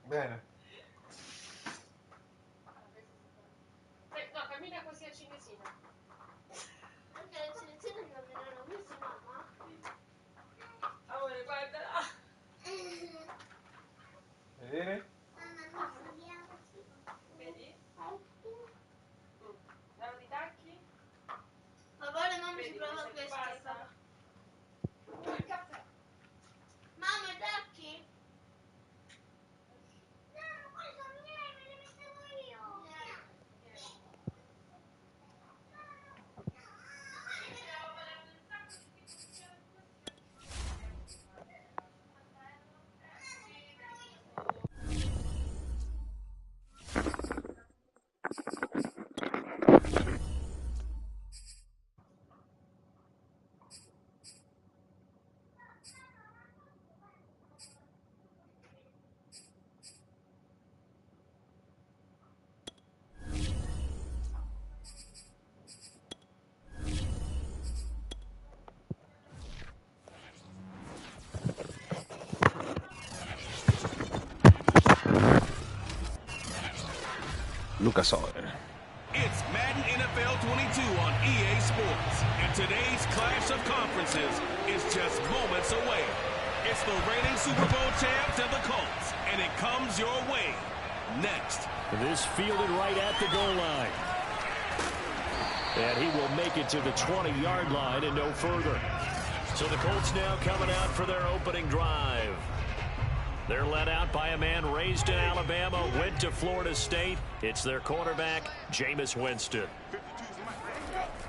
Bene. No, cammina così a cinesina. Anche le cinesine camminano così, mamma. Amore, guarda là. Vedere? Vedi? Lavo di tacchi? Papà e mamma si prova questa. Il caffè. Mamma, i tacchi? No, quelli sono miei, me li mettevo io. Luca Sawyer. It's Madden NFL 22 on EA Sports, and today's clash of conferences is just moments away. It's the reigning Super Bowl champs and the Colts, and it comes your way next. This fielded right at the goal line. And he will make it to the 20-yard line and no further. So the Colts now coming out for their opening drive. They're led out by a man raised in Alabama, went to Florida State. It's their quarterback, Jameis Winston.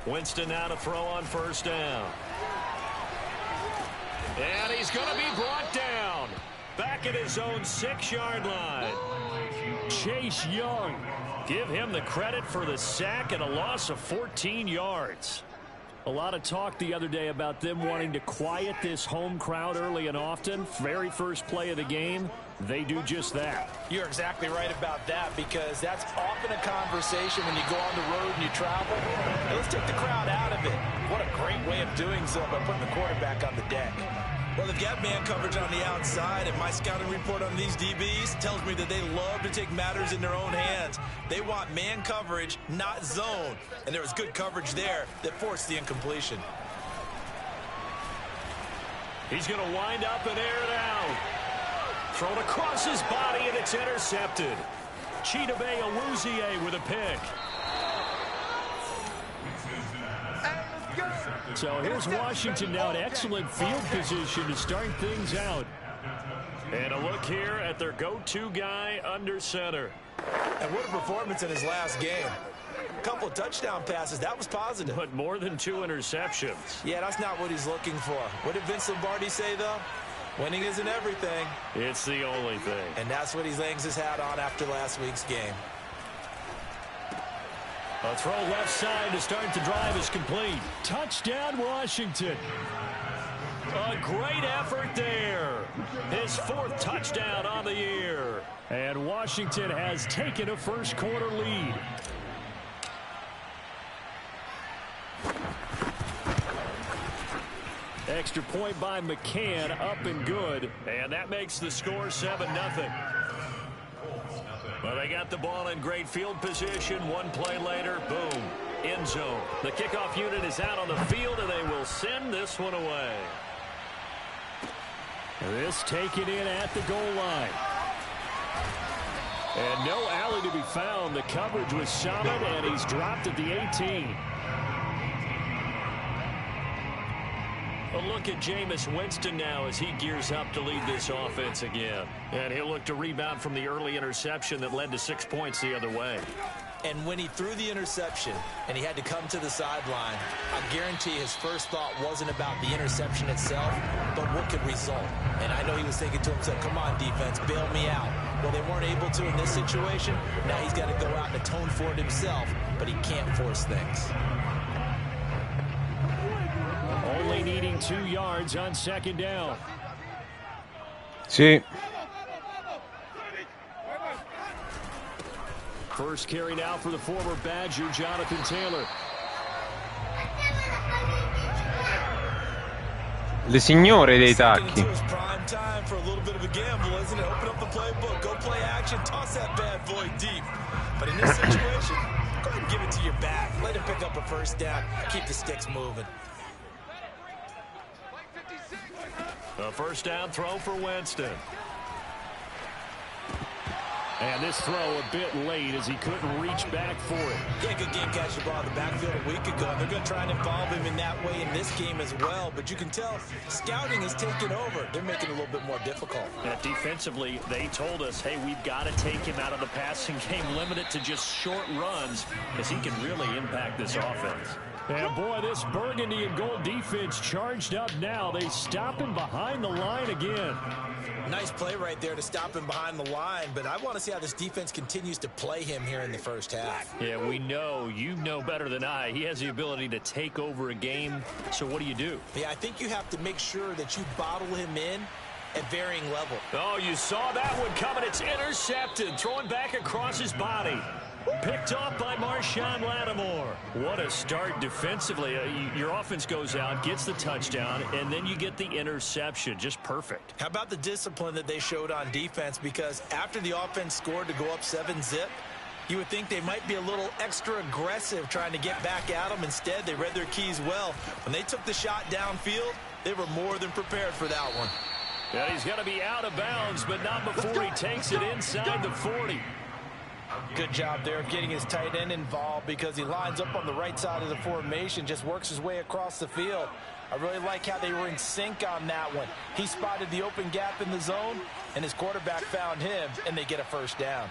Winston now to throw on first down. And he's going to be brought down. Back at his own 6-yard line. Chase Young. Give him the credit for the sack and a loss of 14 yards. A lot of talk the other day about them wanting to quiet this home crowd early and often. Very first play of the game, they do just that. You're exactly right about that, because that's often a conversation when you go on the road and you travel. Hey, let's take the crowd out of it. What a great way of doing so by putting the quarterback on the deck. Well, they've got man coverage on the outside, and my scouting report on these DBs tells me that they love to take matters in their own hands. They want man coverage, not zone. And there was good coverage there that forced the incompletion. He's going to wind up and air it out. Thrown across his body, and it's intercepted. Chidobe Awuzie with a pick. So here's Washington now in excellent field position to start things out. And a look here at their go-to guy under center. And what a performance in his last game. A couple of touchdown passes, that was positive. But more than 2 interceptions. Yeah, that's not what he's looking for. What did Vince Lombardi say, though? Winning isn't everything. It's the only thing. And that's what he hangs his hat on after last week's game. A throw left side to start the drive is complete. Touchdown, Washington. A great effort there. His 4th touchdown on the year. And Washington has taken a first quarter lead. Extra point by McCann, up and good. And that makes the score 7-0. Well, they got the ball in great field position. One play later, boom, end zone. The kickoff unit is out on the field, and they will send this one away. This taken in at the goal line. And no alley to be found. The coverage was solid, and he's dropped at the 18. A look at Jameis Winston now as he gears up to lead this offense again. And he'll look to rebound from the early interception that led to 6 points the other way. And when he threw the interception and he had to come to the sideline, I guarantee his first thought wasn't about the interception itself, but what could result. And I know he was thinking to himself, come on, defense, bail me out. Well, they weren't able to in this situation. Now he's got to go out and atone for it himself, but he can't force things. Only needing 2 yards on second down. Sì. First carry now for the former Badger, Jonathan Taylor. Le signore dei tacchi. little bit of a gamble, isn't it? Open up the playbook, go play action, toss that bad boy deep. But in this situation, go ahead and give it to your back. Let him pick up a first down. Keep the sticks moving. A first down throw for Winston. And this throw a bit late as he couldn't reach back for it. Yeah, good game catching the ball in the backfield a week ago. They're going to try and involve him in that way in this game as well. But you can tell scouting is taking over. They're making it a little bit more difficult. Defensively, they told us, hey, we've got to take him out of the passing game, limit it to just short runs, because he can really impact this offense. And boy, this burgundy and gold defense charged up now. They stop him behind the line again. Nice play right there to stop him behind the line, but I want to see how this defense continues to play him here in the first half. Yeah, we know. You know better than I. He has the ability to take over a game, so what do? Yeah, I think you have to make sure that you bottle him in at varying level. Oh, you saw that one coming. It's intercepted, throwing back across his body. Picked off by Marshawn Lattimore. What a start defensively. Your offense goes out, gets the touchdown, and then you get the interception. Just perfect. How about the discipline that they showed on defense? Because after the offense scored to go up 7-zip, you would think they might be a little extra aggressive trying to get back at them. Instead, they read their keys well. When they took the shot downfield, they were more than prepared for that one. Yeah, he's got to be out of bounds, but not before he takes it inside the 40. Good job there of getting his tight end involved because he lines up on the right side of the formation, just works his way across the field. I really like how they were in sync on that one. He spotted the open gap in the zone, and his quarterback found him, and they get a first down.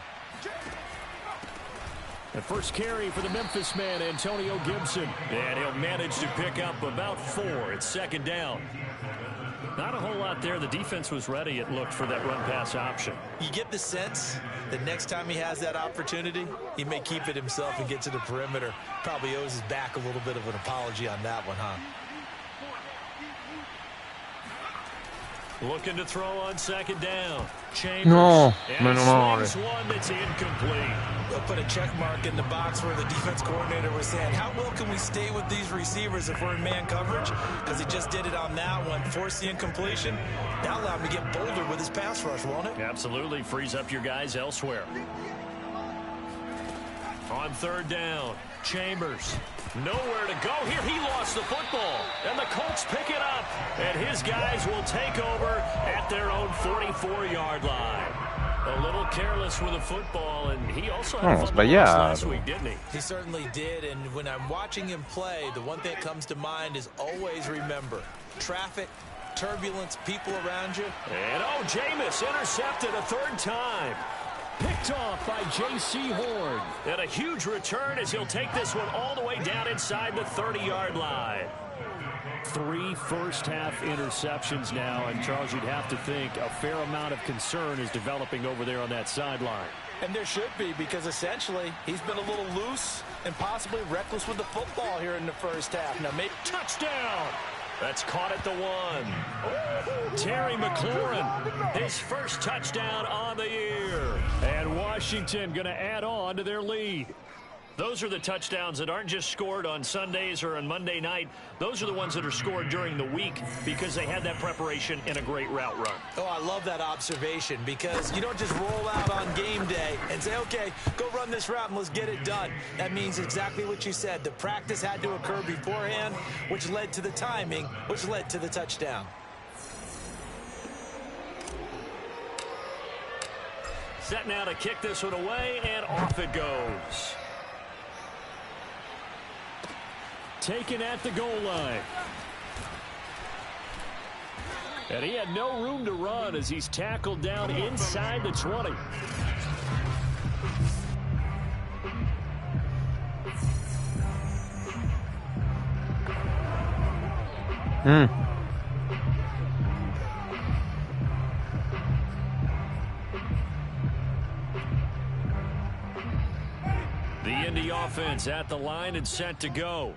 The first carry for the Memphis man, Antonio Gibson. And he'll manage to pick up about 4. It's second down. Not a whole lot there. The defense was ready, it looked, for that run-pass option. You get the sense that next time he has that opportunity, he may keep it himself and get to the perimeter. Probably owes his back a little bit of an apology on that one, huh? Looking to throw on second down. Chambers. No, and meno male. swings one that's incomplete. They'll put a check mark in the box where the defense coordinator was saying, how well can we stay with these receivers if we're in man coverage? Because he just did it on that one. Force the incompletion. That allowed him to get bolder with his pass rush, won't it? Absolutely. Frees up your guys elsewhere. On third down, Chambers. Nowhere to go here. He lost the football. And the Colts pick it up. And his guys will take over at their own 44-yard line. A little careless with the football, and he also had fumble last week, didn't he? He certainly did, and when I'm watching him play, the one thing that comes to mind is always remember, traffic, turbulence, people around you. And Jameis intercepted a third time. Picked off by J.C. Horn. And a huge return as he'll take this one all the way down inside the 30-yard line. 3 first-half interceptions now, and Charles, you'd have to think a fair amount of concern is developing over there on that sideline. And there should be, because essentially he's been a little loose and possibly reckless with the football here in the first half. Now, maybe touchdown. That's caught at the 1. Terry McLaurin, his first touchdown on the year. And Washington going to add on to their lead. Those are the touchdowns that aren't just scored on Sundays or on Monday night. Those are the ones that are scored during the week because they had that preparation in a great route run. Oh, I love that observation because you don't just roll out on game day and say, okay, go run this route and let's get it done. That means exactly what you said. The practice had to occur beforehand, which led to the timing, which led to the touchdown. Set now to kick this one away, and off it goes. Taken at the goal line. And he had no room to run as he's tackled down inside the 20. The Indy offense at the line and set to go.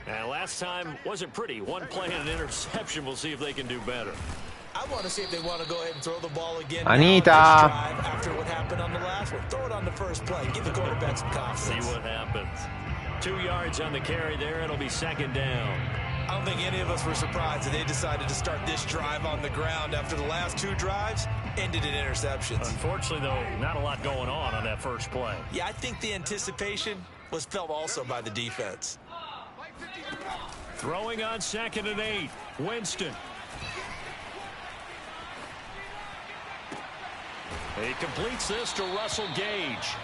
And last time wasn't pretty. One play and an interception. We'll see if they can do better. I want to see if they want to go ahead and throw the ball again. Anita. After what happened on the last one. Throw it on the first play. Give the quarterback some confidence. See what happens. 2 yards on the carry there. It'll be second down. I don't think any of us were surprised that they decided to start this drive on the ground after the last 2 drives ended in interceptions. Unfortunately, though, not a lot going on that first play. Yeah, I think the anticipation was felt also by the defense. Throwing on 2nd and 8. Winston. He completes this to Russell Gage.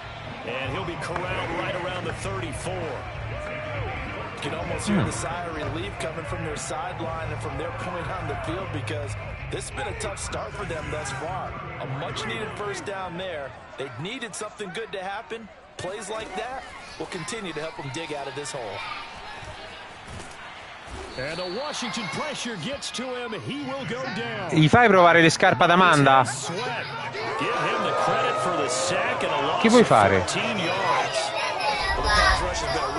And he'll be corralled right around the 34. You can almost hear the sigh of relief coming from their sideline and from their point on the field, because this has been a tough start for them thus far. A much-needed first down there. They needed something good to happen. Plays like that will continue to help them dig out of this hole. And the Washington pressure gets to him. He will go down. Gli fai provare le scarpe ad Amanda? Che vuoi fare?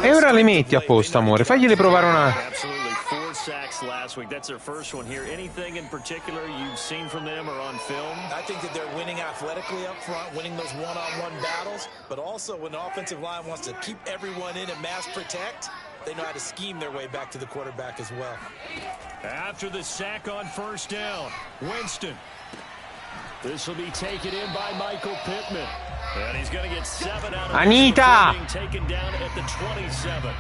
E ora le metti a posto, amore. Fagliele provare una... Absolutely, 4 sacks last week. That's their first one here. Anything in particular you've seen from them or on film? I think that they're winning athletically up front, winning those one-on-one battles, but also when the offensive line wants to keep everyone in and mass protect, they know how to scheme their way back to the quarterback as well. After the sack on first down, Winston. This will be taken in by Michael Pittman. And he's going to get 7 out of Anita! being taken down at the 27.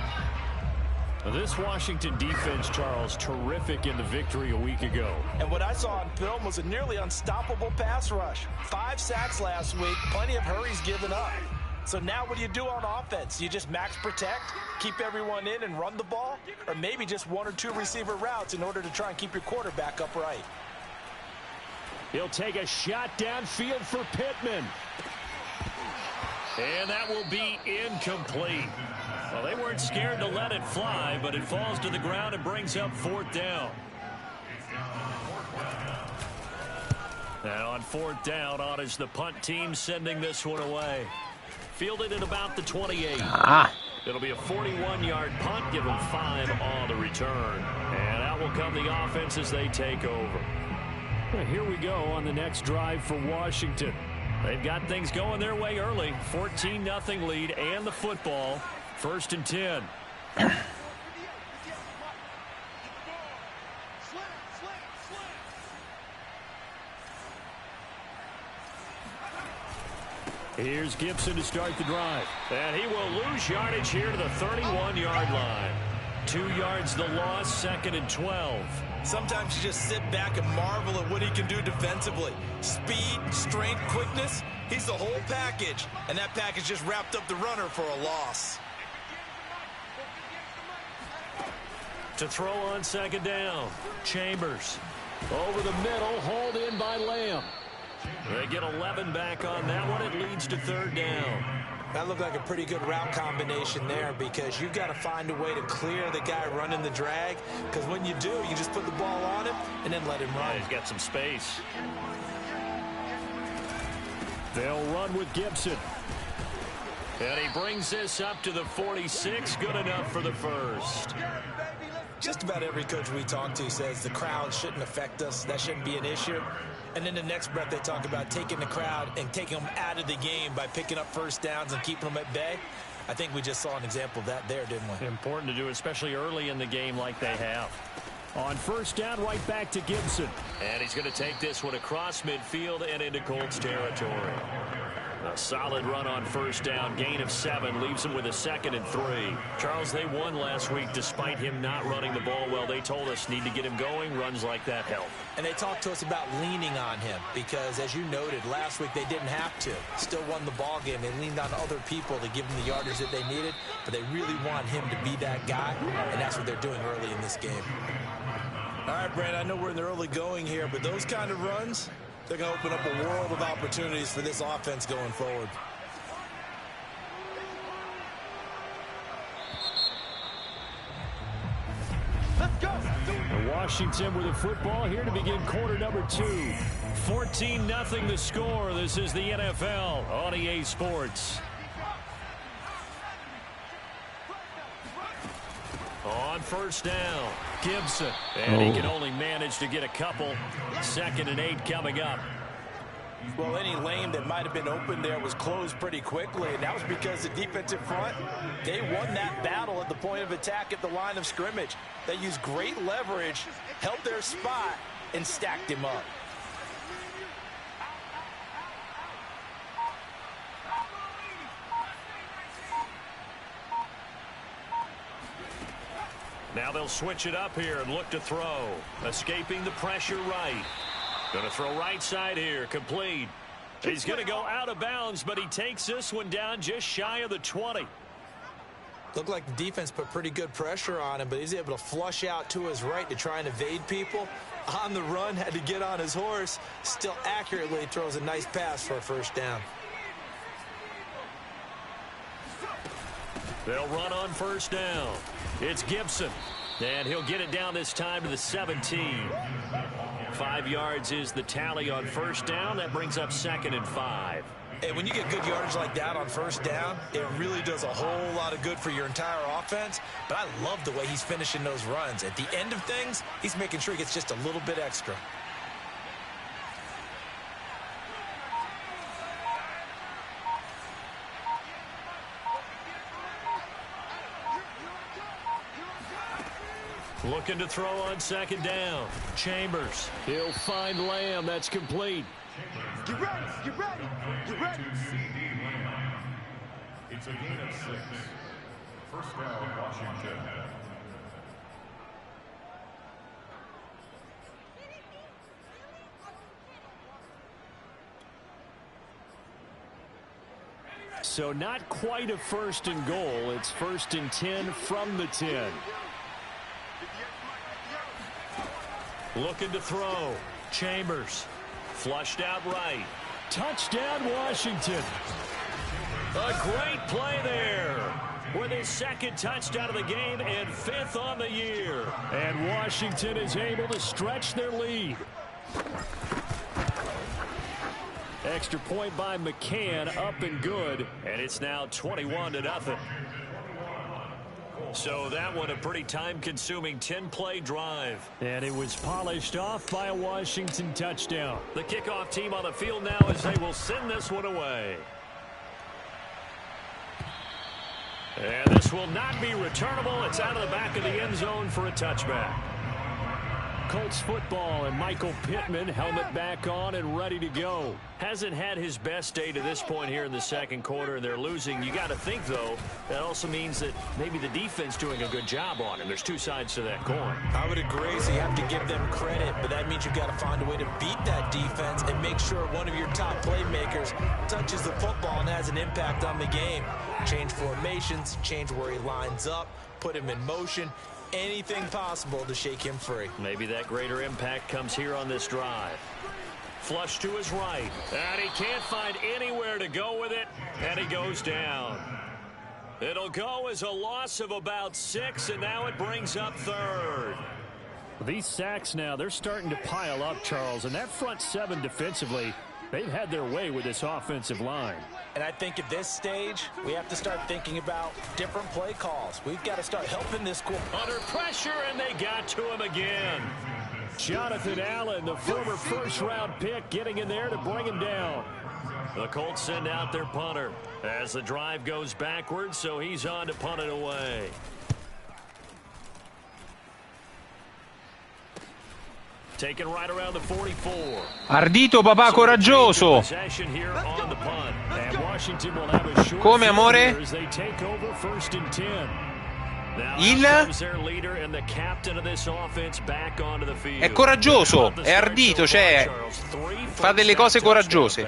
This Washington defense, Charles, terrific in the victory a week ago. And what I saw on film was a nearly unstoppable pass rush. 5 sacks last week, plenty of hurries given up. So now what do you do on offense? You just max protect, keep everyone in and run the ball? Or maybe just 1 or 2 receiver routes in order to try and keep your quarterback upright? He'll take a shot downfield for Pittman. And that will be incomplete. Well, they weren't scared to let it fly, but it falls to the ground and brings up 4th down. Now on 4th down, on is the punt team sending this one away. Fielded at about the 28. It'll be a 41-yard punt, give them 5 on the return. And out will come the offense as they take over. Well, here we go on the next drive for Washington. They've got things going their way early. 14-0 lead and the football. 1st and 10. Here's Gibson to start the drive. And he will lose yardage here to the 31-yard line. 2 yards the loss, 2nd and 12. Sometimes you just sit back and marvel at what he can do defensively. Speed, strength, quickness, he's the whole package. And that package just wrapped up the runner for a loss. To throw on 2nd down, Chambers. Over the middle, hauled in by Lamb. They get 11 back on that one. It leads to 3rd down. That looked like a pretty good route combination there, because you've got to find a way to clear the guy running the drag, because when you do, you just put the ball on him and then let him run. Yeah, he's got some space. They'll run with Gibson. And he brings this up to the 46. Good enough for the first. Just about every coach we talk to says the crowd shouldn't affect us. That shouldn't be an issue. And then the next breath they talk about taking the crowd and taking them out of the game by picking up first downs and keeping them at bay. I think we just saw an example of that there, didn't we? Important to do, especially early in the game like they have. On 1st down, right back to Gibson. And he's going to take this one across midfield and into Colts territory. A solid run on 1st down, gain of 7, leaves him with a 2nd and 3. Charles, they won last week despite him not running the ball well. They told us need to get him going. Runs like that help. And they talked to us about leaning on him because, as you noted, last week they didn't have to. Still won the ball game. They leaned on other people to give them the yardage that they needed, but they really want him to be that guy, and that's what they're doing early in this game. All right, Brad, I know we're in the early going here, but those kind of runs, they're going to open up a world of opportunities for this offense going forward. Let's go. Washington with the football here to begin quarter number 2. 14-0 the score. This is the NFL on EA Sports. On 1st down, Gibson. And he can only manage to get a couple. 2nd and 8 coming up. Well, any lane that might have been open there was closed pretty quickly, and that was because the defensive front, they won that battle at the point of attack at the line of scrimmage. They used great leverage, held their spot, and stacked him up. Now they'll switch it up here and look to throw. Escaping the pressure right. Going to throw right side here. Complete. He's going to go out of bounds, but he takes this one down just shy of the 20. Looked like the defense put pretty good pressure on him, but he's able to flush out to his right to try and evade people. On the run, had to get on his horse. Still accurately throws a nice pass for a first down. They'll run on first down. It's Gibson, and he'll get it down this time to the 17. 5 yards is the tally on first down. That brings up 2nd and 5. And when you get good yardage like that on first down, it really does a whole lot of good for your entire offense. But I love the way he's finishing those runs. At the end of things, he's making sure he gets just a little bit extra. Looking to throw on 2nd down. Chambers. He'll find Lamb. That's complete. Get ready, get ready, get ready. It's a gain of 6. First down, Washington. So not quite a 1st and goal. It's 1st and 10 from the 10. Looking to throw. Chambers. Flushed out right. Touchdown, Washington. A great play there. With his 2nd touchdown of the game and 5th on the year. And Washington is able to stretch their lead. Extra point by McCann, up and good. And it's now 21-0. So that one a pretty time-consuming 10-play drive. And it was polished off by a Washington touchdown. The kickoff team on the field now as they will send this one away. And this will not be returnable. It's out of the back of the end zone for a touchback. Colts football, and Michael Pittman, helmet back on and ready to go. Hasn't had his best day to this point here in the 2nd quarter, and they're losing. You got to think, though, that also means that maybe the defense doing a good job on him. There's 2 sides to that coin. I would agree, so you have to give them credit, but that means you've got to find a way to beat that defense and make sure one of your top playmakers touches the football and has an impact on the game. Change formations, change where he lines up, put him in motion. Anything possible to shake him free. Maybe that greater impact comes here on this drive. Flush to his right. And he can't find anywhere to go with it. And he goes down. It'll go as a loss of about 6, and now it brings up 3rd. These sacks now, they're starting to pile up, Charles. And that front 7 defensively, they've had their way with this offensive line. And I think at this stage, we have to start thinking about different play calls. We've got to start helping this quarter. Under pressure, and they got to him again. Jonathan Allen, the former 1st-round pick, getting in there to bring him down. The Colts send out their punter as the drive goes backwards, so he's on to punt it away. Taken right around the 44. Ardito papà, coraggioso. Possession here on the punt. And Washington will have a short Come, amore? as they take over 1st and 10. Now Il comes their leader and the captain of this offense back onto the field. è coraggioso, è ardito, cioè fa delle cose coraggiose.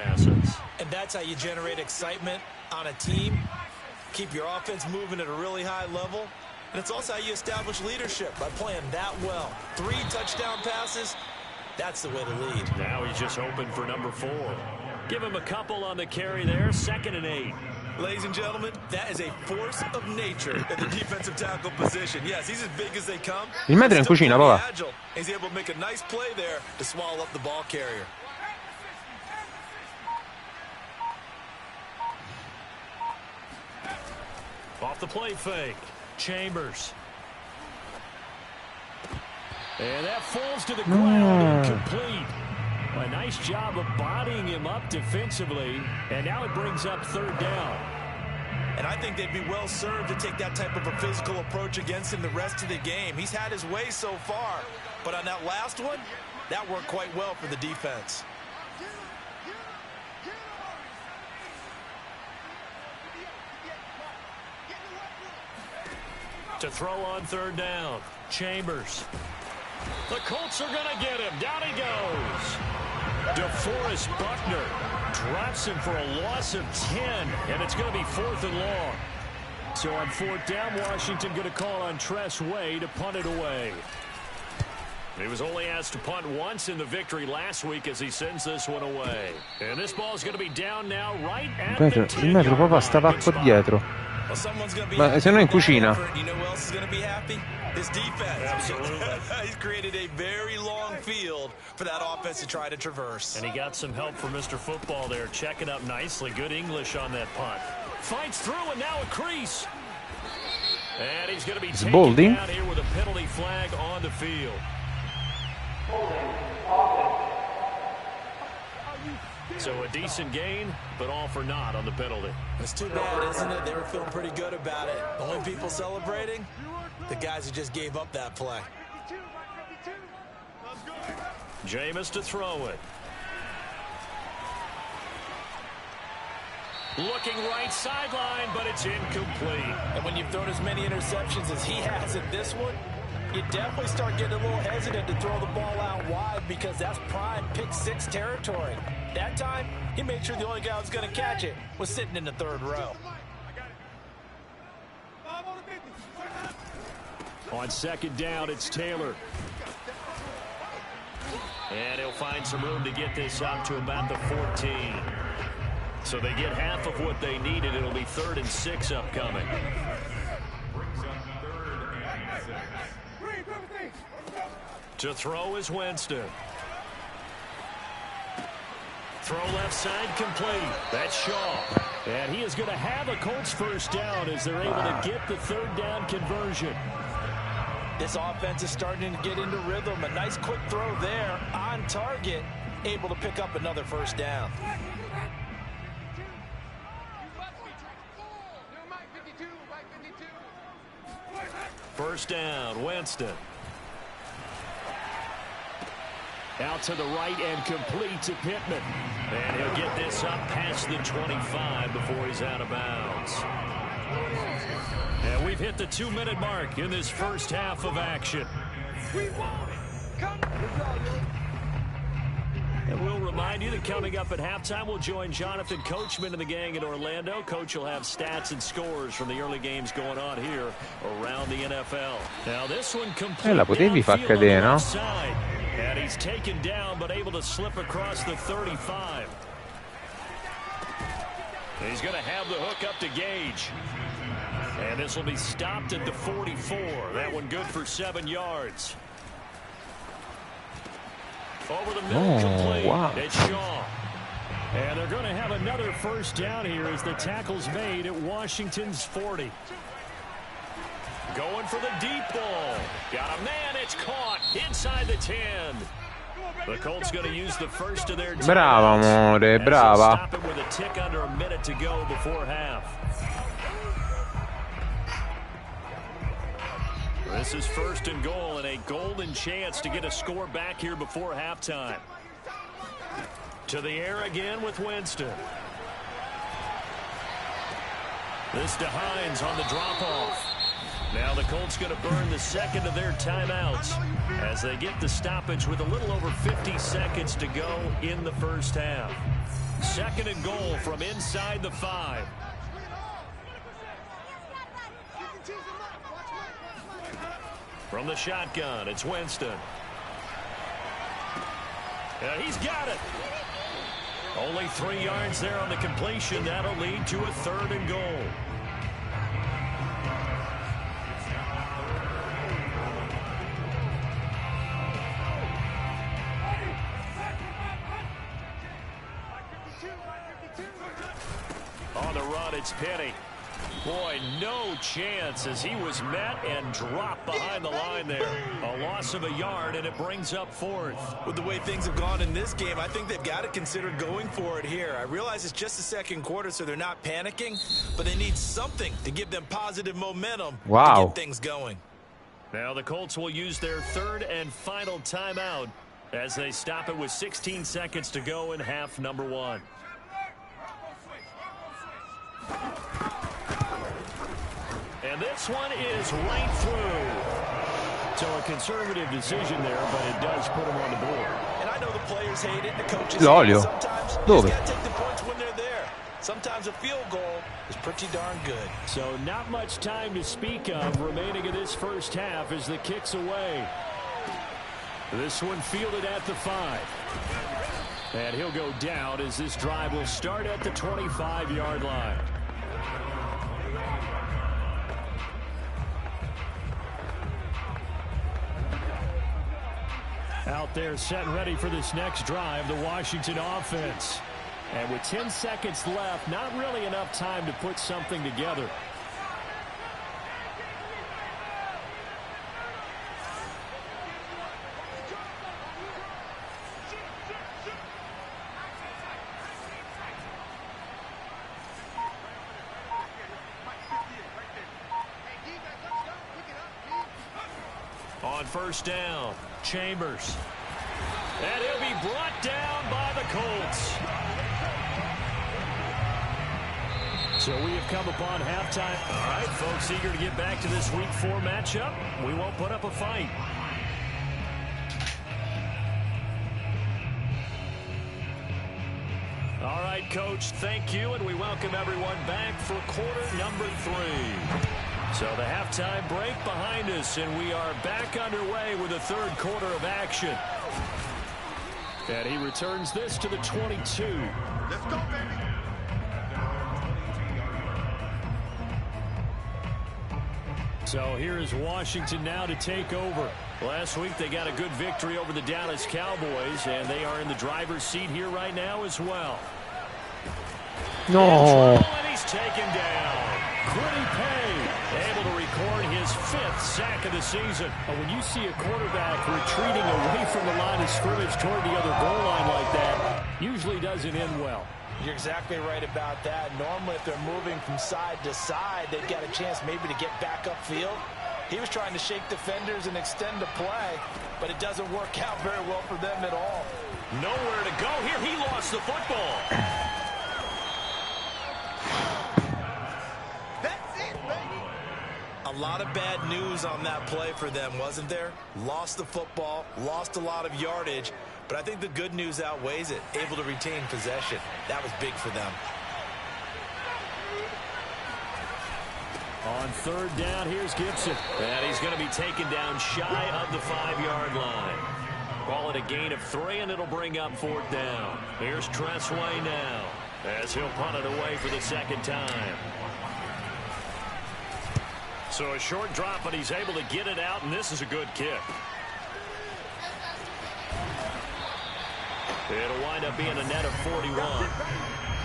And that's how you generate excitement on a team. Keep your offense moving at a really high level. And it's also how you establish leadership, by playing that well. 3 touchdown passes, that's the way to lead. Now he's just hoping for number 4. Give him a couple on the carry there, 2nd and 8. Ladies and gentlemen, that is a force of nature at the defensive tackle position. Yes, he's as big as they come. Il Madden in cucina, papà. He's able to make a nice play there to swallow up the ball carrier. Off the play fake. Chambers. And that falls to the ground, incomplete. A nice job of bodying him up defensively, and now it brings up third down. And I think they'd be well served to take that type of a physical approach against him the rest of the game. He's had his way so far, but on that last one, that worked quite well for the defense. To throw on third down, Chambers. The Colts are going to get him. Down he goes. DeForest Buckner drops him for a loss of 10, and it's going to be 4th and long. So on 4th down, Washington going to call on Tress Way to punt it away. He was only asked to punt once in the victory last week as he sends this one away. And this ball is going to be down now right at the 10-yard line. Il metro papà stava qua dietro. Ma se no in cucina. You know who else is going to be happy? His defense. Absolutely. He's created a very long field for that offense to try to traverse. And he got some help from Mr. Football there, checking up nicely. Good English on that punt. Fights through, and now a crease. And he's going to be taken down here with a penalty flag on the field. So a decent gain, but all for naught on the penalty. It's too bad, isn't it? They were feeling pretty good about it. The only people celebrating, the guys who just gave up that play. Jameis to throw it. Looking right sideline, but it's incomplete. And when you've thrown as many interceptions as he has in this one, you definitely start getting a little hesitant to throw the ball out wide because that's prime pick 6 territory. That time, he made sure the only guy who was going to catch it was sitting in the 3rd row. On 2nd down, it's Taylor. And he'll find some room to get this out to about the 14. So they get half of what they needed. It'll be 3rd and 6 upcoming. To throw is Winston. Throw left side complete. That's Shaw. And he is going to have a Colts first down as they're able to get the 3rd down conversion. This offense is starting to get into rhythm. A nice quick throw there on target. Able to pick up another first down. First down, Winston. Out to the right and complete to Pittman. And he'll get this up past the 25 before he's out of bounds. And we've hit the 2-minute mark in this first half of action. And we'll remind you that coming up at halftime, we'll join Jonathan Coachman and the gang in Orlando. Coach will have stats and scores from the early games going on here around the NFL. Now this one complete la potevi far cadere, no? And he's taken down, but able to slip across the 35. And he's going to have the hook up to Gage. And this will be stopped at the 44. That one good for 7 yards. Over the middle, complete. Wow. It's Shaw. And they're going to have another first down here as the tackle's made at Washington's 40. Going for the deep ball. Got a man. It's caught inside the 10. The Colts going to use the first of their timeouts. Brava, amore, brava. Stop it with a tick under a minute to go before half. This is 1st and goal and a golden chance to get a score back here before halftime. To the air again with Winston. This to Hines on the drop-off. Now the Colts going to burn the 2nd of their timeouts as they get the stoppage with a little over 50 seconds to go in the first half. 2nd and goal from inside the 5. From the shotgun, it's Winston. He's got it. Only 3 yards there on the completion. That'll lead to a 3rd and goal. On the run, it's Penny. Boy, no chance as he was met and dropped behind the line there. A loss of a yard, and it brings up 4th. With the way things have gone in this game, I think they've got to consider going for it here. I realize it's just the second quarter, so they're not panicking, but they need something to give them positive momentum to get things going. Now the Colts will use their 3rd and final timeout as they stop it with 16 seconds to go in half number 1. And this one is right through. So a conservative decision there, but it does put him on the board. And I know the players hate it, the coaches hate it. Sometimes you just got to take the points when they're there. Sometimes a field goal is pretty darn good. So not much time to speak of remaining in this first half as the kick's away. This one fielded at the 5. And he'll go down as this drive will start at the 25-yard line. Out there set and ready for this next drive, the Washington offense. And with 10 seconds left, not really enough time to put something together. On first down, Chambers. And he'll be brought down by the Colts. So we have come upon halftime. All right, folks, eager to get back to this Week 4 matchup. We won't put up a fight. All right, Coach, thank you, and we welcome everyone back for quarter number 3. So the halftime break behind us, and we are back underway with the 3rd quarter of action. And he returns this to the 22. Let's go, baby. So here is Washington now to take over. Last week they got a good victory over the Dallas Cowboys, and they are in the driver's seat here right now as well. No. And he's taken down. Quiddy Pay able to record his 5th sack of the season. But when you see a quarterback retreating away from the line of scrimmage toward the other goal line like that, usually doesn't end well. You're exactly right about that. Normally, if they're moving from side to side, they've got a chance maybe to get back upfield. He was trying to shake defenders and extend the play, but it doesn't work out very well for them at all. Nowhere to go here. He lost the football. A lot of bad news on that play for them, wasn't there? Lost the football, lost a lot of yardage, but I think the good news outweighs it. Able to retain possession. That was big for them. On 3rd down, here's Gibson. And he's going to be taken down shy of the 5-yard line. Call it a gain of 3, and it'll bring up 4th down. Here's Tressway now as he'll punt it away for the 2nd time. So a short drop, but he's able to get it out, and this is a good kick. It'll wind up being a net of 41.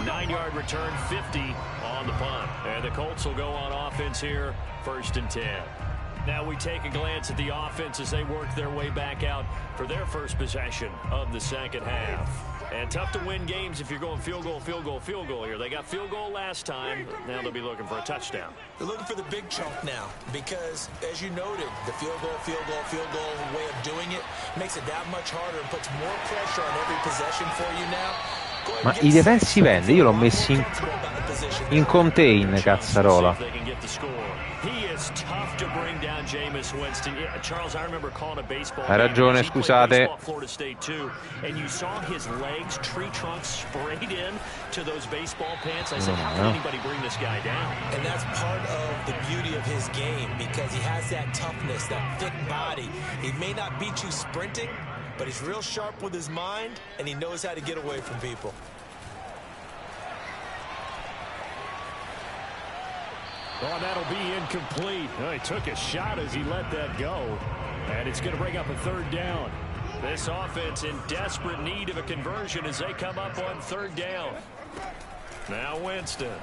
9-yard return, 50 on the punt. And the Colts will go on offense here, 1st and 10. Now we take a glance at the offense as they work their way back out for their first possession of the 2nd half. And tough to win games if you're going field goal, field goal, field goal here. They got field goal last time. Now they'll be looking for a touchdown. They're looking for the big chunk now because, as you noted, the field goal way of doing it makes it that much harder and puts more pressure on every possession for you now. Ma i defensive end io l'ho messi in contain, cazzarola. Hai ragione, scusate. And you saw his legs, tree trunks sprayed in to those baseball pants. I said, how can anybody bring this guy down? And that's part of the beauty of his game because he has that toughness, that thick body. He may not beat you sprinting, but he's real sharp with his mind, and he knows how to get away from people. Oh, that'll be incomplete. Oh, he took a shot as he let that go. And it's going to bring up a 3rd down. This offense in desperate need of a conversion as they come up on 3rd down. Now Winston.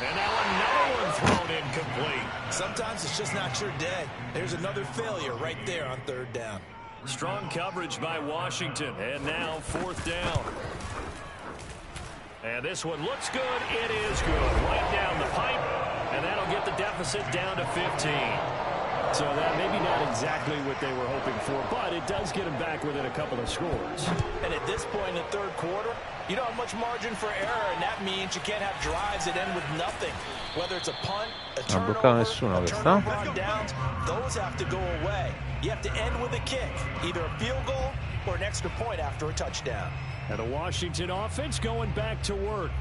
And now another one thrown incomplete. Sometimes it's just not your day. There's another failure right there on 3rd down. Strong coverage by Washington. And now 4th down. And this one looks good. It is good. Right down the pipe. And that'll get the deficit down to 15. So that maybe not exactly what they were hoping for, but it does get them back within a couple of scores. And at this point in the 3rd quarter, you don't have much margin for error, and that means you can't have drives that end with nothing. Whether it's a punt, a turnover on downs, those have to go away. You have to end with a kick, either a field goal or an extra point after a touchdown. And the Washington offense going back to work.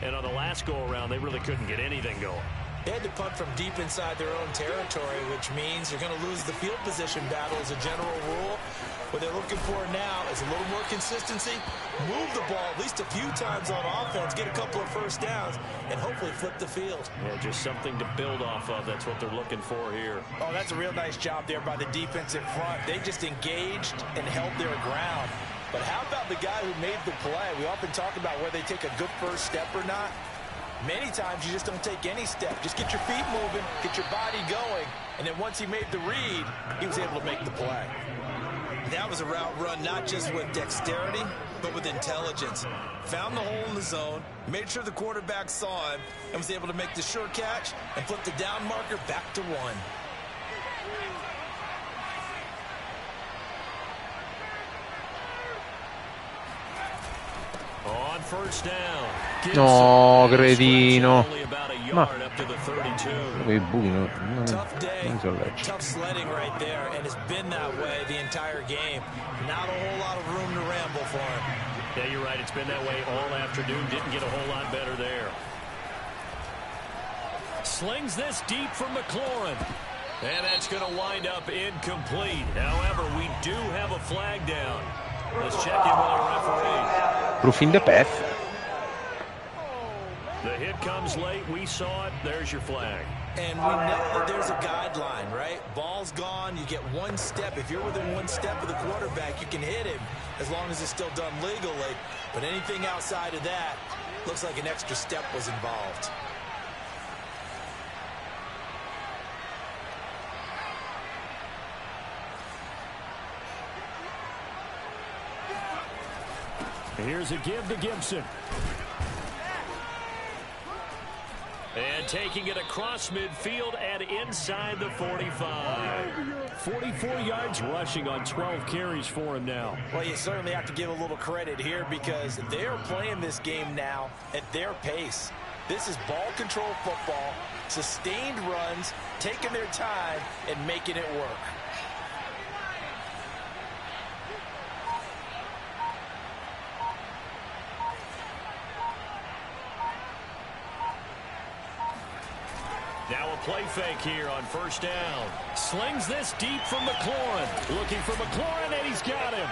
And on the last go-around, they really couldn't get anything going. They had to punt from deep inside their own territory, which means you're going to lose the field position battle as a general rule. What they're looking for now is a little more consistency, move the ball at least a few times on offense, get a couple of first downs, and hopefully flip the field. Yeah, just something to build off of. That's what they're looking for here. Oh, that's a real nice job there by the defensive front. They just engaged and held their ground. But how about the guy who made the play? We often talk about whether they take a good first step or not. Many times you just don't take any step. Just get your feet moving, get your body going, and then once he made the read, he was able to make the play. That was a route run not just with dexterity, but with intelligence. Found the hole in the zone, made sure the quarterback saw him, and was able to make the sure catch and flip the down marker back to 1. On 1st down. No, cretino. Ma quei buchi non so leggere. Tough sledding right there, and it's been that way the entire game. Not a whole lot of room to ramble for him. Yeah, you're right. It's been that way all afternoon. Didn't get a whole lot better there. Slings this deep from McLaurin. And that's going to wind up incomplete. However, we do have a flag down. Let's check in with our referee. Proof in the path. The hit comes late. We saw it. There's your flag. And we know that there's a guideline, right? Ball's gone. You get 1 step. If you're within 1 step of the quarterback, you can hit him as long as it's still done legally. But anything outside of that looks like an extra step was involved. Here's a give to Gibson. And taking it across midfield and inside the 45. 44 yards rushing on 12 carries for him now. Well, you certainly have to give a little credit here because they're playing this game now at their pace. This is ball control football, sustained runs, taking their time and making it work. Now a play fake here on 1st down. Slings this deep from McLaurin. Looking for McLaurin, and he's got him.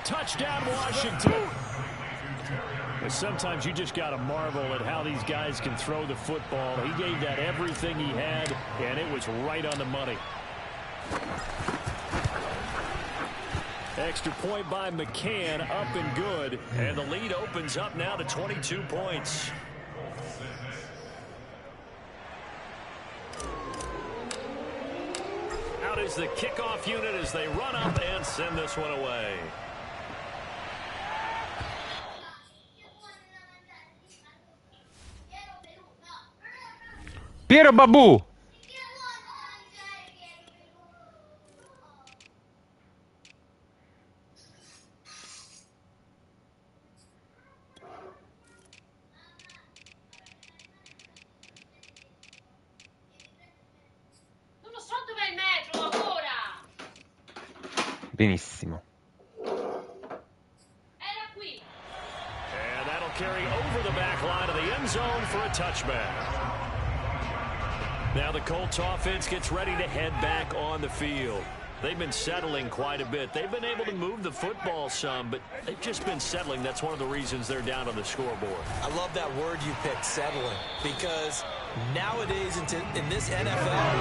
Touchdown, Washington. But sometimes you just got to marvel at how these guys can throw the football. He gave that everything he had, and it was right on the money. Extra point by McCann, up and good. And the lead opens up now to 22 points. Out is the kickoff unit as they run up and send this one away. Piero Babù. Benissimo. And that'll carry over the back line of the end zone for a touchback. Now the Colts offense gets ready to head back on the field. They've been settling quite a bit. They've been able to move the football some, but they've just been settling. That's one of the reasons they're down on the scoreboard. I love that word you picked, settling, because nowadays in this NFL,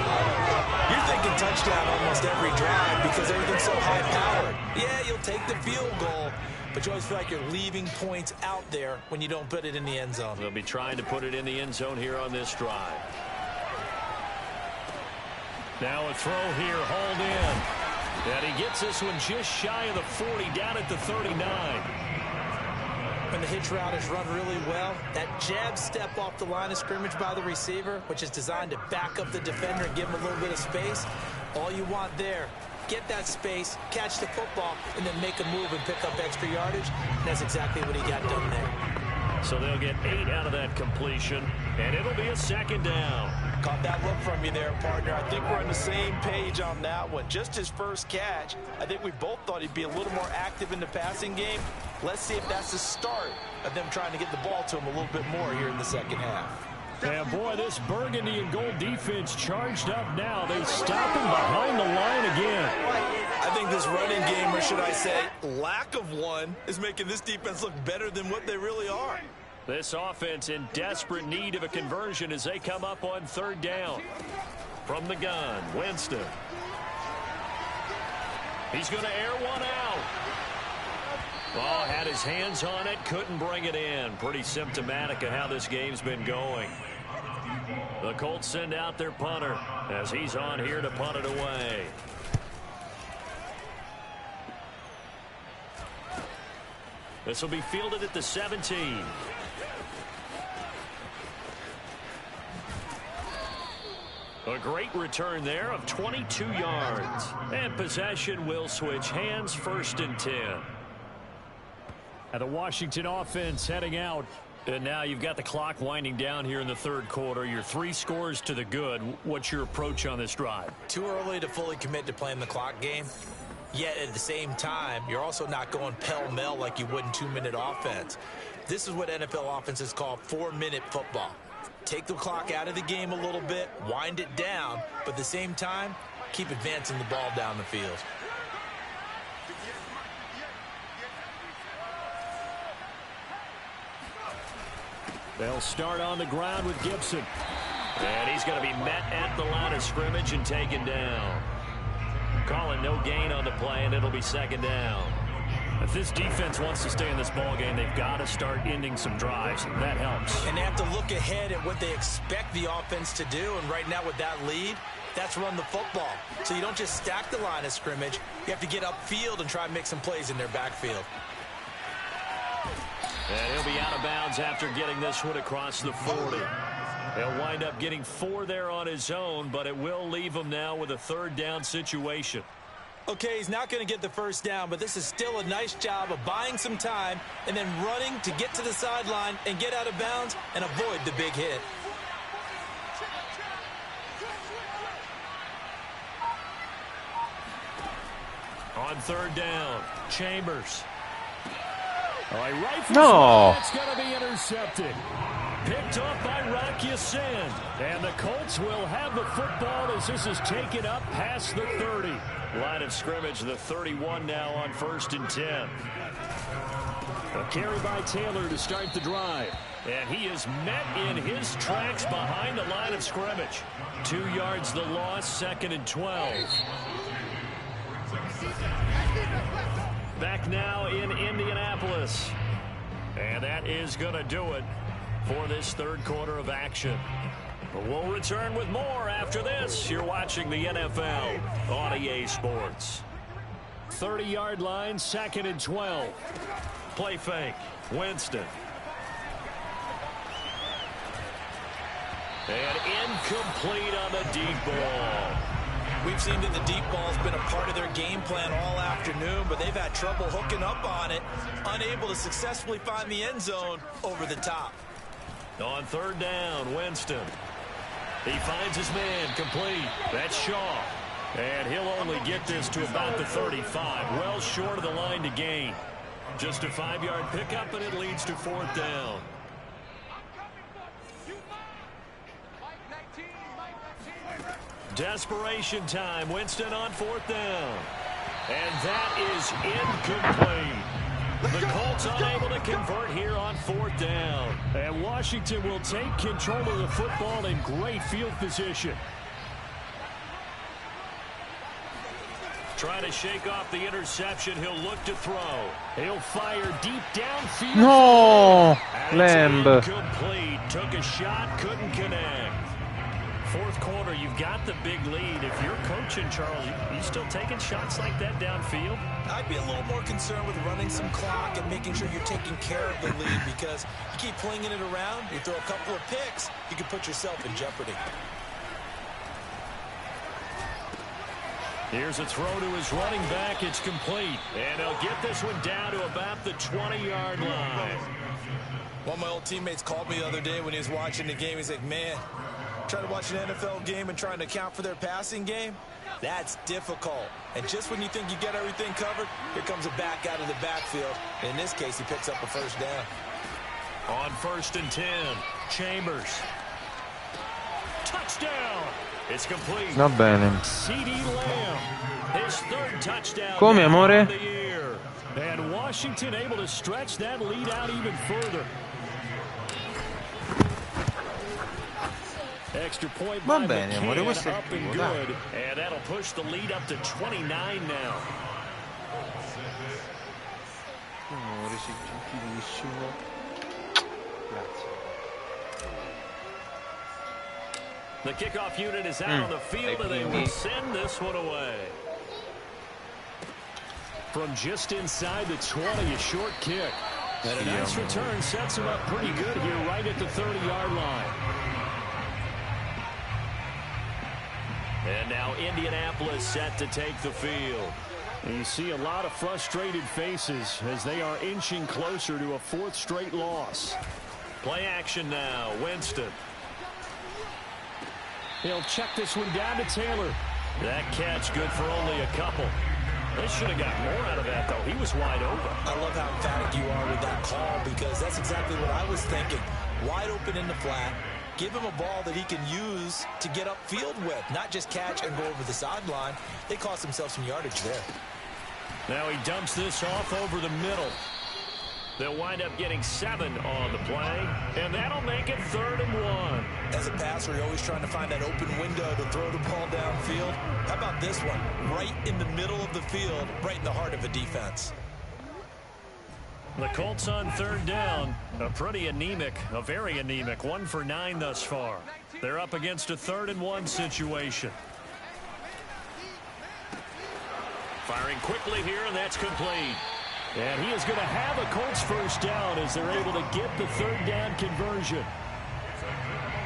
you're thinking touchdown almost every drive because everything's so high-powered. Yeah, you'll take the field goal, but you always feel like you're leaving points out there when you don't put it in the end zone. They'll be trying to put it in the end zone here on this drive. Now a throw here, hauled in. And he gets this one just shy of the 40, down at the 39. When the hitch route is run really well, that jab step off the line of scrimmage by the receiver, which is designed to back up the defender and give him a little bit of space, all you want there, get that space, catch the football, and then make a move and pick up extra yardage. And that's exactly what he got done there. So they'll get 8 out of that completion, and it'll be a second down. Caught that look from you there, partner. I think we're on the same page on that one. Just his first catch, I think we both thought he'd be a little more active in the passing game. Let's see if that's the start of them trying to get the ball to him a little bit more here in the second half. And boy, this burgundy and gold defense charged up now. They stop him behind the line again. I think this running game, or should I say lack of one, is making this defense look better than what they really are. This offense in desperate need of a conversion as they come up on third down. From the gun, Winston. He's going to air one out. Oh, had his hands on it, couldn't bring it in. Pretty symptomatic of how this game's been going. The Colts send out their punter as he's on here to punt it away. This will be fielded at the 17. A great return there of 22 yards. And possession will switch hands, 1st and 10. And the Washington offense heading out. And now you've got the clock winding down here in the third quarter. You're 3 scores to the good. What's your approach on this drive? Too early to fully commit to playing the clock game. Yet at the same time, you're also not going pell-mell like you would in 2-minute offense. This is what NFL offenses call 4-minute football. Take the clock out of the game a little bit, wind it down, but at the same time, keep advancing the ball down the field. They'll start on the ground with Gibson. And he's going to be met at the line of scrimmage and taken down. Calling no gain on the play, and it'll be second down. If this defense wants to stay in this ball game, they've got to start ending some drives. That helps. And they have to look ahead at what they expect the offense to do. And right now with that lead, that's run the football. So you don't just stack the line of scrimmage. You have to get upfield and try and make some plays in their backfield. And he'll be out of bounds after getting this one across the 40. He'll wind up getting 4 there on his own, but it will leave him now with a third down situation. Okay, he's not going to get the first down, but this is still a nice job of buying some time and then running to get to the sideline and get out of bounds and avoid the big hit. On third down, Chambers. Right No. That's going to be intercepted. Picked off by Rocky Sand. And the Colts will have the football as this is taken up past the 30. Line of scrimmage, the 31 now on 1st and 10. A carry by Taylor to start the drive. And he is met in his tracks behind the line of scrimmage. 2 yards the loss, 2nd and 12. Back now in Indianapolis. And that is going to do it for this third quarter of action. But we'll return with more after this. You're watching the NFL on EA Sports. 30-yard line, 2nd and 12. Play fake. Winston. And incomplete on the deep ball. We've seen that the deep ball's been a part of their game plan all afternoon, but they've had trouble hooking up on it, unable to successfully find the end zone over the top. On third down, Winston. He finds his man, complete. That's Shaw. And he'll only get this to about the 35. Well short of the line to gain. Just a 5-yard pickup, and it leads to 4th down. Desperation time. Winston on 4th down. And that is incomplete. The Colts unable to convert here on 4th down. And Washington will take control of the football in great field position. Trying to shake off the interception. He'll look to throw. He'll fire deep downfield. No! Lamb. Lamb. Complete. Took a shot, couldn't connect. Fourth quarter, you've got the big lead. If you're coaching, Charles, you still taking shots like that downfield? I'd be a little more concerned with running some clock and making sure you're taking care of the lead, because you keep flinging it around, you throw a couple of picks, you can put yourself in jeopardy. Here's a throw to his running back. It's complete. And he'll get this one down to about the 20-yard line. One of my old teammates called me the other day when he was watching the game. He's like, man, trying to watch an NFL game and trying to account for their passing game, that's difficult. And just when you think you get everything covered, here comes a back out of the backfield. In this case, he picks up a first down. On 1st and 10, Chambers. Touchdown. It's complete. Va bene. CD Lamb. His 3rd touchdown. Come, amore? Of the year. And Washington able to stretch that lead out even further. Extra point by McCann, up and good. And that'll push the lead up to 29 now. The kickoff unit is out on the field, and they will send this one away. From just inside the 20, a short kick. And a nice return sets him up pretty good here right at the 30-yard line. And now Indianapolis set to take the field. And you see a lot of frustrated faces as they are inching closer to a 4th straight loss. Play action now. Winston. He'll check this one down to Taylor. That catch good for only a couple. They should have got more out of that, though. He was wide open. I love how emphatic you are with that call, because that's exactly what I was thinking. Wide open in the flat. Give him a ball that he can use to get upfield with, not just catch and go over the sideline. They cost themselves some yardage there. Now he dumps this off over the middle. They'll wind up getting 7 on the play, and that'll make it 3rd and 1. As a passer, you're always trying to find that open window to throw the ball downfield. How about this one? Right in the middle of the field, right in the heart of a defense. The Colts on 3rd down. A pretty anemic, a very anemic 1 for 9 thus far. They're up against a 3rd and 1 situation. Firing quickly here, and that's complete. And he is going to have a Colts first down as they're able to get the 3rd down conversion.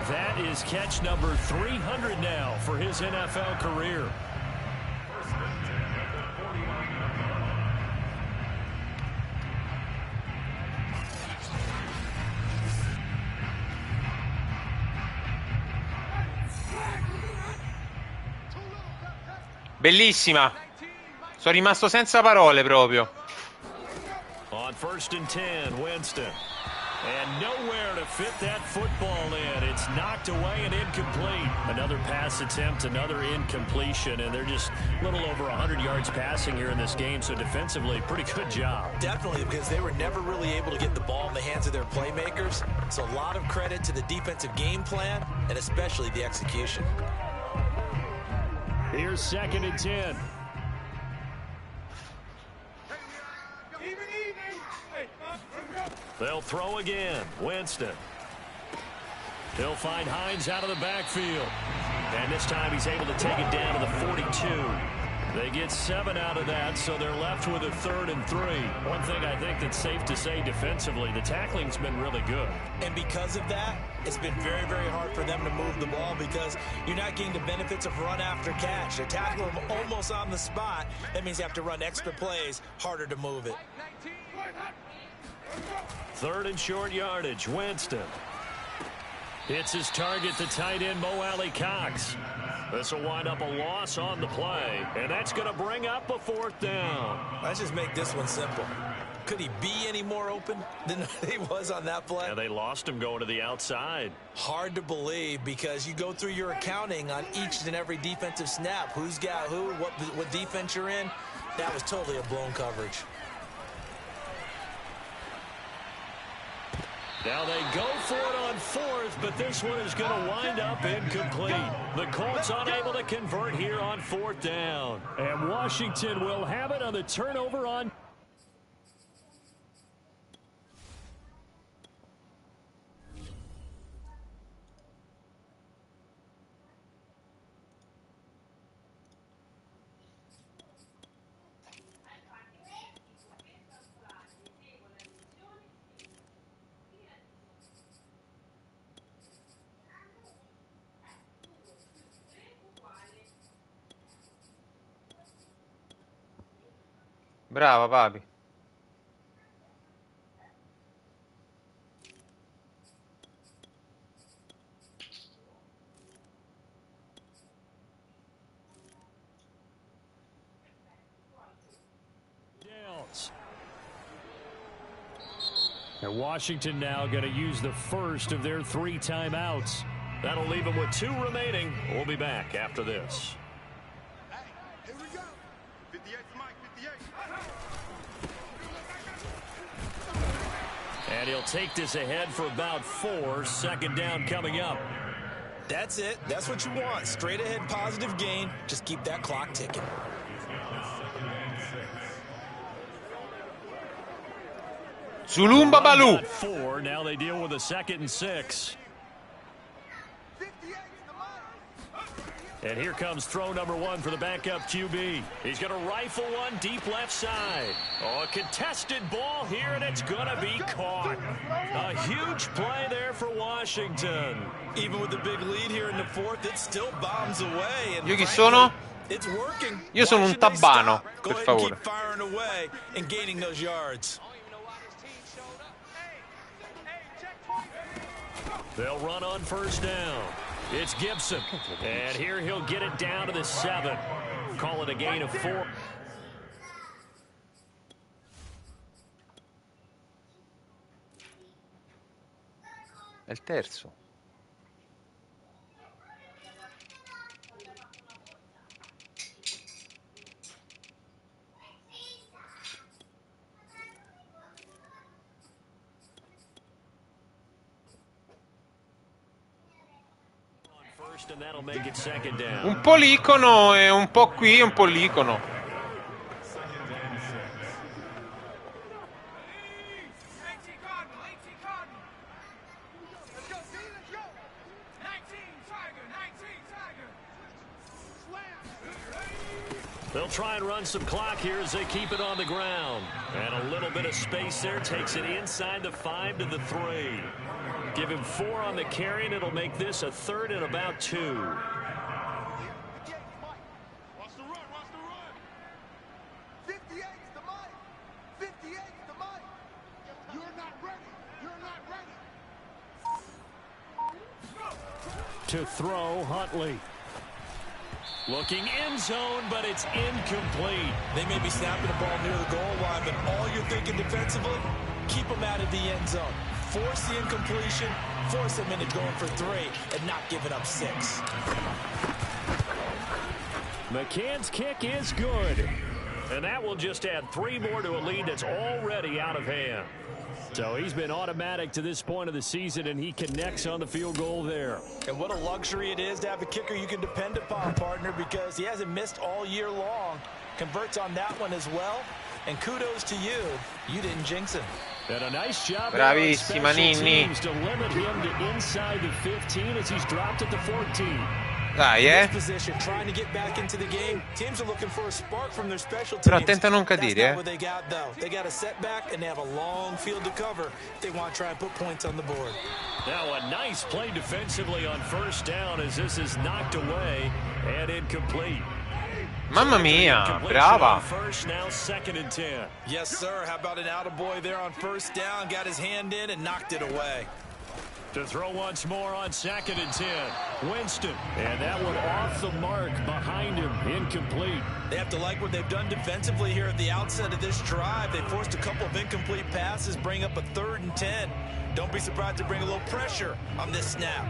That is catch number 300 now for his NFL career. Bellissima. Sono rimasto senza parole proprio. On 1st and 10, Winston. And nowhere to fit that football in. It's knocked away and incomplete. Another pass attempt, another incompletion, and they're just a little over 100 yards passing here in this game, so defensively, pretty good job. Definitely, because they were never really able to get the ball in the hands of their playmakers. So a lot of credit to the defensive game plan, and especially the execution. Here's 2nd and 10. They'll throw again. Winston. He'll find Hines out of the backfield. And this time he's able to take it down to the 42. They get 7 out of that, so they're left with a 3rd and 3. One thing I think that's safe to say defensively, the tackling's been really good. And because of that, it's been very, very hard for them to move the ball, because you're not getting the benefits of run after catch. They tackle them almost on the spot. That means you have to run extra plays, harder to move it. 3rd and short yardage. Winston. Hits his target, the tight end, Mo Alley Cox. This will wind up a loss on the play, and that's going to bring up a 4th down. Let's just make this one simple. Could he be any more open than he was on that play? Yeah, they lost him going to the outside. Hard to believe, because you go through your accounting on each and every defensive snap. Who's got who, what defense you're in. That was totally a blown coverage. Now they go for it on fourth, but this one is going to wind up incomplete. The Colts unable to convert here on 4th down. And Washington will have it on the turnover on. Brava, papi. And Washington now going to use the first of their 3 timeouts. That'll leave them with 2 remaining. We'll be back after this. Here we go. 58 to Mike, 58. And he'll take this ahead for about 4. 2nd down coming up. That's it. That's what you want. Straight ahead positive gain. Just keep that clock ticking. Zulumba Baloo. 4. Now they deal with a 2nd and 6. And here comes throw number 1 for the backup QB. He's going to rifle one deep left side. Oh, a contested ball here, and it's going to be caught. A huge play there for Washington. Even with the big lead here in the 4th, it still bombs away. And Io chi sono? It's working. Io sono un tabbano, per favore. Keep firing away and gaining those yards. They'll run on 1st down. It's Gibson. And here he'll get it down to the 7. Call it a gain of 4. È il terzo. And that'll make it 2nd down. Un po' l'icono e un po' qui e un po' l'icono. They'll try and run some clock here as they keep it on the ground. And a little bit of space there takes it inside the 5 to the 3. Give him 4 on the carry, and it'll make this a 3rd and about 2. Watch the run, watch the run. 58 to Mike. 58 to Mike. You're not ready. You're not ready. To throw, Huntley. Looking end zone, but it's incomplete. They may be snapping the ball near the goal line, but all you're thinking defensively, keep them out of the end zone. Force the incompletion, force them into going for 3, and not giving up 6. McCann's kick is good. And that will just add 3 more to a lead that's already out of hand. So he's been automatic to this point of the season, and he connects on the field goal there. And what a luxury it is to have a kicker you can depend upon, partner, because he hasn't missed all year long. Converts on that one as well. And kudos to you. You didn't jinx him. And a nice job Bravissima, Ninni. to limit him to inside the 15 as he's dropped at the 14. Dai, This position, trying to get back into the game. Teams are looking for a spark from their special teams. Però attento a non That's cadere, not what they got, though. They got a setback, and they have a long field to cover if they want to try and put points on the board. Now a nice play defensively on 1st down as this is knocked away and incomplete. Mamma mia, brava. First, now 2nd and 10. Yes, sir. How about an attaboy there on 1st down? Got his hand in and knocked it away. To throw once more on 2nd and 10. Winston. And that one off the mark behind him. Incomplete. They have to like what they've done defensively here at the outset of this drive. They forced a couple of incomplete passes, bring up a 3rd and 10. Don't be surprised to bring a little pressure on this snap.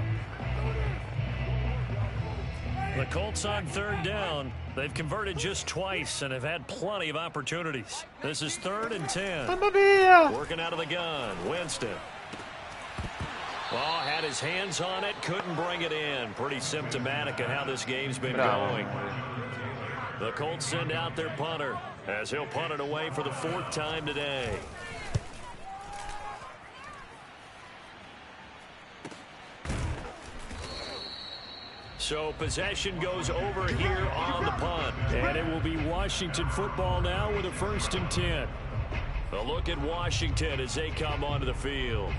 The Colts on 3rd down. They've converted just twice and have had plenty of opportunities. This is 3rd and 10. Mamma mia. Working out of the gun. Winston. Well, had his hands on it, couldn't bring it in. Pretty symptomatic of how this game's been going. The Colts send out their punter as he'll punt it away for the 4th time today. So possession goes over here on the punt. And it will be Washington football now with a 1st and 10. A look at Washington as they come onto the field.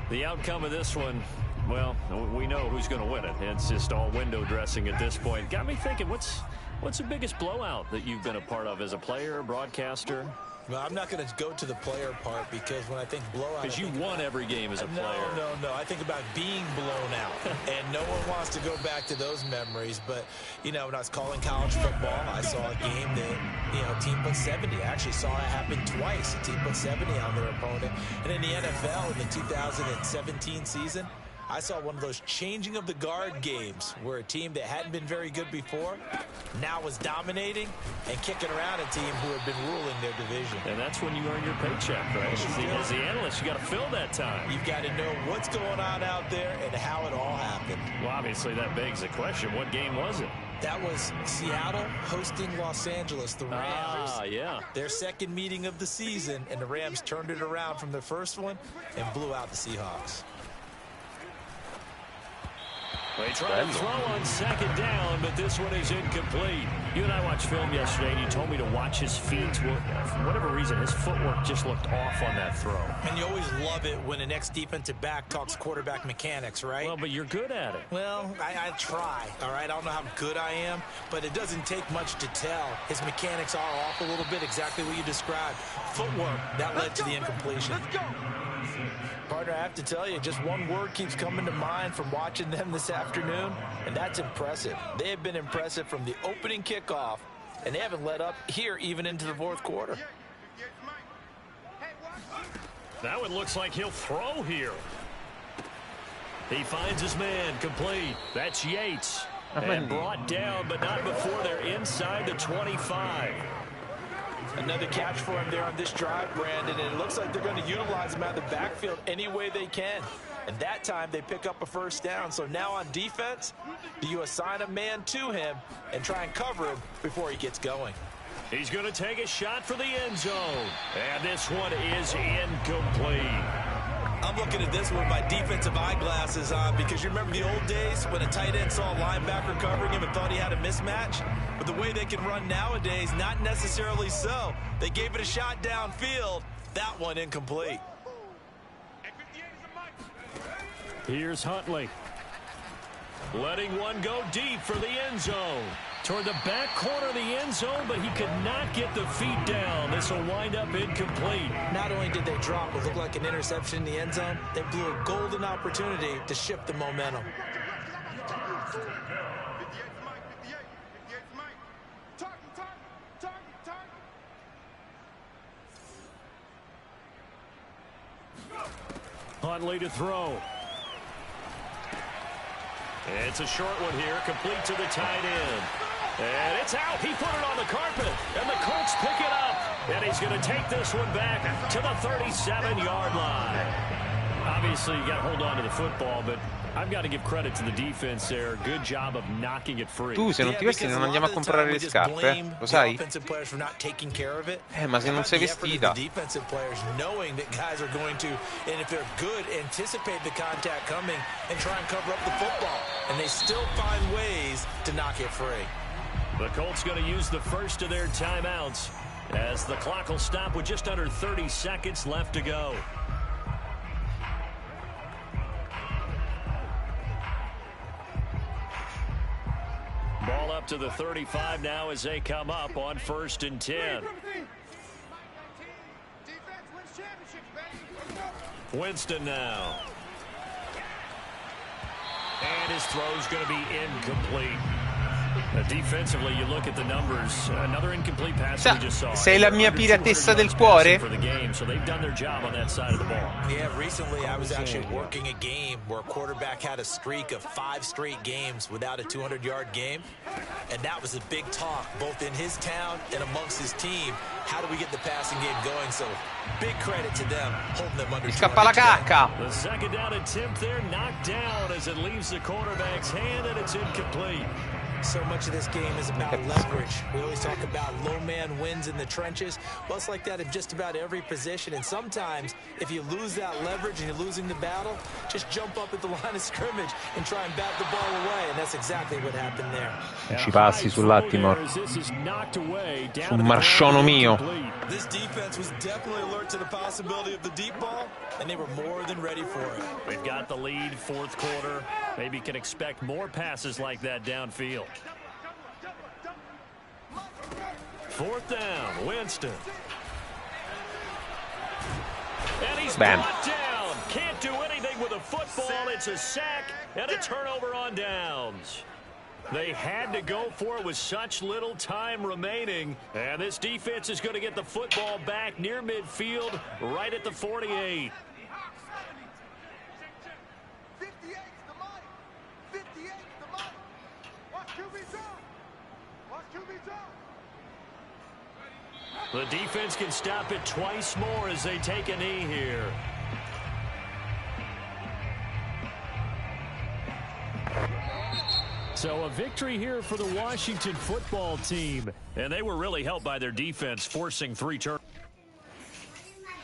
The outcome of this one, well, we know who's going to win it. It's just all window dressing at this point. Got me thinking, what's the biggest blowout that you've been a part of as a player, broadcaster? Well, I'm not going to go to the player part because when I think blowout... Because you won every game as a player. No. I think about being blown out. And no one wants to go back to those memories. But, you know, when I was calling college football, I saw a game that, you know, a team put 70. I actually saw it happen twice. A team put 70 on their opponent. And in the NFL in the 2017 season, I saw one of those changing of the guard games where a team that hadn't been very good before now was dominating and kicking around a team who had been ruling their division. And that's when you earn your paycheck, right? As the analyst, you got to fill that time. You've got to know what's going on out there and how it all happened. Well, obviously that begs the question, what game was it? That was Seattle hosting Los Angeles, the Rams. Yeah. Their 2nd meeting of the season, and the Rams turned it around from their first one and blew out the Seahawks. They try to throw on 2nd down, but this one is incomplete. You and I watched film yesterday, and you told me to watch his feet. Well, for whatever reason, his footwork just looked off on that throw. And you always love it when an ex-defensive back talks quarterback mechanics, right? Well, but you're good at it. Well, I try, all right? I don't know how good I am, but it doesn't take much to tell. His mechanics are off a little bit, exactly what you described. Footwork, that led to the incompletion. Let's go. Partner, I have to tell you, just one word keeps coming to mind from watching them this afternoon, and that's impressive. They have been impressive from the opening kickoff, and they haven't let up here even into the 4th quarter. That one looks like he'll throw here. He finds his man, complete. That's Yates. And brought down, but not before they're inside the 25. Another catch for him there on this drive, Brandon, and it looks like they're going to utilize him out of the backfield any way they can. And that time they pick up a 1st down. So now on defense, do you assign a man to him and try and cover him before he gets going? He's going to take a shot for the end zone. And this one is incomplete. I'm looking at this with my defensive eyeglasses on because you remember the old days when a tight end saw a linebacker covering him and thought he had a mismatch? But the way they can run nowadays, not necessarily so. They gave it a shot downfield. That one incomplete. Here's Huntley. Letting one go deep for the end zone. Toward the back corner of the end zone, but he could not get the feet down. This will wind up incomplete. Not only did they drop what looked like an interception in the end zone, they blew a golden opportunity to shift the momentum. Huntley to throw. It's a short one here, complete to the tight end. And it's out. He put it on the carpet, and the Colts pick it up. And he's going to take this one back to the 37-yard line. Obviously, you got to hold on to the football, but I've got to give credit to the defense there. Good job of knocking it free. Tu, se non ti vesti non andiamo a comprare le scarpe, lo sai? Ma se non sei vestita. Defensive players knowing that guys are going to, and if they're good, anticipate the contact coming and try and cover up the football. And they still find ways to knock it free. The Colts going to use the first of their timeouts as the clock will stop with just under 30 seconds left to go. Ball up to the 35 now as they come up on 1st and 10. Winston now. And his throw's going to be incomplete. Defensively, you look at the numbers. Another incomplete pass we just saw. Sei la mia piratessa del cuore? For the game, so they've done their job on that side of the ball. Yeah, recently I was actually working a game where a quarterback had a streak of 5 straight games without a 200-yard game, and that was a big talk both in his town and amongst his team. How do we get the passing game going? So big credit to them holding them under. Scappa la cacca. The second down attempt there knocked down as it leaves the quarterback's hand, and it's incomplete. So much of this game is about leverage. We always talk about low man wins in the trenches. Well, it's like that in just about every position. And sometimes, if you lose that leverage and you're losing the battle, just jump up at the line of scrimmage and try and bat the ball away. And that's exactly what happened there. Ci passi sull'attimo. Un marscione mio. This defense was definitely alert to the possibility of the deep ball, and they were more than ready for it. We've got the lead, fourth quarter. Maybe can expect more passes like that downfield. Fourth down, Winston. And he's brought down. Can't do anything with a football. It's a sack and a turnover on downs. They had to go for it with such little time remaining. And this defense is going to get the football back near midfield, right at the 48. 58's the mic. 58's the mic. Watch QB zone. Watch QB zone. The defense can stop it twice more as they take a knee here. So a victory here for the Washington football team. And they were really helped by their defense, forcing 3 turnovers.